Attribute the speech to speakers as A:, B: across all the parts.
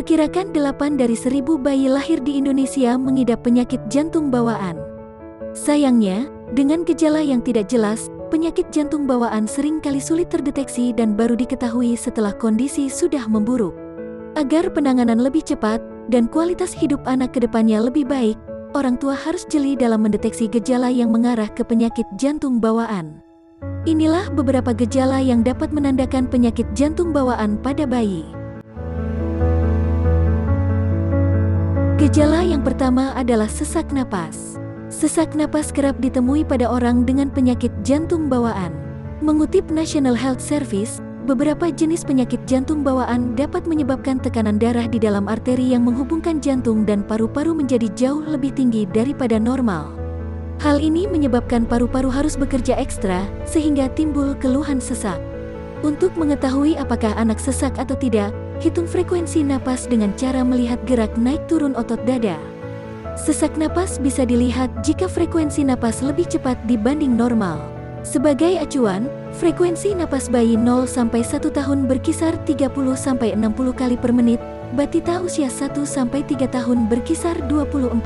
A: Diperkirakan 8 dari 1000 bayi lahir di Indonesia mengidap penyakit jantung bawaan. Sayangnya, dengan gejala yang tidak jelas, penyakit jantung bawaan sering kali sulit terdeteksi dan baru diketahui setelah kondisi sudah memburuk. Agar penanganan lebih cepat dan kualitas hidup anak ke depannya lebih baik, orang tua harus jeli dalam mendeteksi gejala yang mengarah ke penyakit jantung bawaan. Inilah beberapa gejala yang dapat menandakan penyakit jantung bawaan pada bayi. Gejala yang pertama adalah sesak napas. Sesak napas kerap ditemui pada orang dengan penyakit jantung bawaan. Mengutip National Health Service, beberapa jenis penyakit jantung bawaan dapat menyebabkan tekanan darah di dalam arteri yang menghubungkan jantung dan paru-paru menjadi jauh lebih tinggi daripada normal. Hal ini menyebabkan paru-paru harus bekerja ekstra, sehingga timbul keluhan sesak. Untuk mengetahui apakah anak sesak atau tidak, hitung frekuensi napas dengan cara melihat gerak naik turun otot dada. Sesak napas bisa dilihat jika frekuensi napas lebih cepat dibanding normal. Sebagai acuan, frekuensi napas bayi 0-1 tahun berkisar 30-60 kali per menit, batita usia 1-3 tahun berkisar 24-40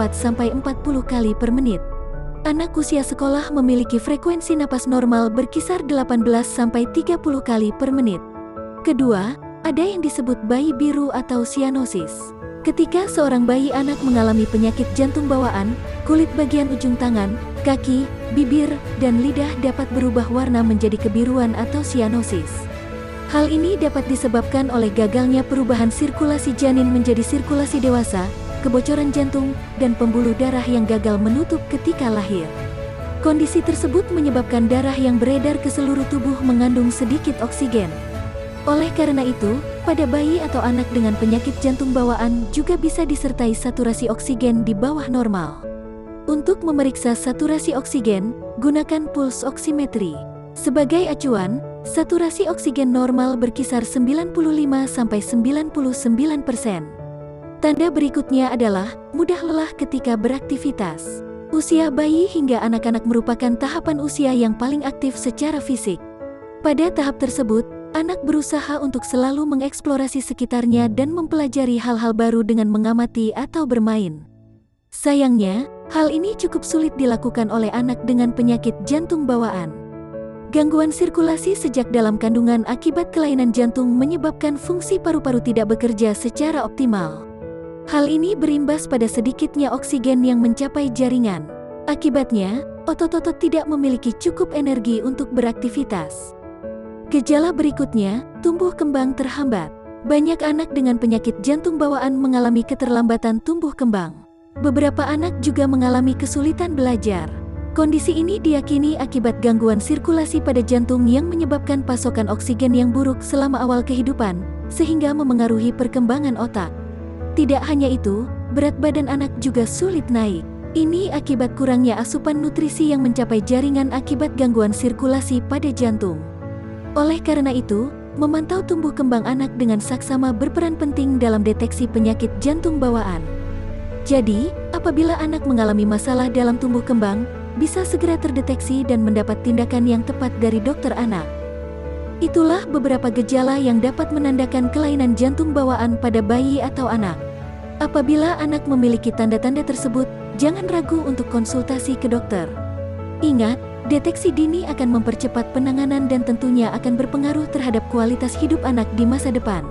A: kali per menit. Anak usia sekolah memiliki frekuensi napas normal berkisar 18-30 kali per menit. Kedua, ada yang disebut bayi biru atau cyanosis. Ketika seorang bayi anak mengalami penyakit jantung bawaan, kulit bagian ujung tangan, kaki, bibir, dan lidah dapat berubah warna menjadi kebiruan atau cyanosis. Hal ini dapat disebabkan oleh gagalnya perubahan sirkulasi janin menjadi sirkulasi dewasa, kebocoran jantung, dan pembuluh darah yang gagal menutup ketika lahir. Kondisi tersebut menyebabkan darah yang beredar ke seluruh tubuh mengandung sedikit oksigen. Oleh karena itu, pada bayi atau anak dengan penyakit jantung bawaan juga bisa disertai saturasi oksigen di bawah normal. Untuk memeriksa saturasi oksigen, gunakan pulse oximetry. Sebagai acuan, saturasi oksigen normal berkisar 95-99%. Tanda berikutnya adalah mudah lelah ketika beraktivitas. Usia bayi hingga anak-anak merupakan tahapan usia yang paling aktif secara fisik. Pada tahap tersebut, anak berusaha untuk selalu mengeksplorasi sekitarnya dan mempelajari hal-hal baru dengan mengamati atau bermain. Sayangnya, hal ini cukup sulit dilakukan oleh anak dengan penyakit jantung bawaan. Gangguan sirkulasi sejak dalam kandungan akibat kelainan jantung menyebabkan fungsi paru-paru tidak bekerja secara optimal. Hal ini berimbas pada sedikitnya oksigen yang mencapai jaringan. Akibatnya, otot-otot tidak memiliki cukup energi untuk beraktivitas. Gejala berikutnya, tumbuh kembang terhambat. Banyak anak dengan penyakit jantung bawaan mengalami keterlambatan tumbuh kembang. Beberapa anak juga mengalami kesulitan belajar. Kondisi ini diyakini akibat gangguan sirkulasi pada jantung yang menyebabkan pasokan oksigen yang buruk selama awal kehidupan, sehingga memengaruhi perkembangan otak. Tidak hanya itu, berat badan anak juga sulit naik. Ini akibat kurangnya asupan nutrisi yang mencapai jaringan akibat gangguan sirkulasi pada jantung. Oleh karena itu, memantau tumbuh kembang anak dengan saksama berperan penting dalam deteksi penyakit jantung bawaan. Jadi, apabila anak mengalami masalah dalam tumbuh kembang, bisa segera terdeteksi dan mendapat tindakan yang tepat dari dokter anak. Itulah beberapa gejala yang dapat menandakan kelainan jantung bawaan pada bayi atau anak. Apabila anak memiliki tanda-tanda tersebut, jangan ragu untuk konsultasi ke dokter. Ingat, deteksi dini akan mempercepat penanganan dan tentunya akan berpengaruh terhadap kualitas hidup anak di masa depan.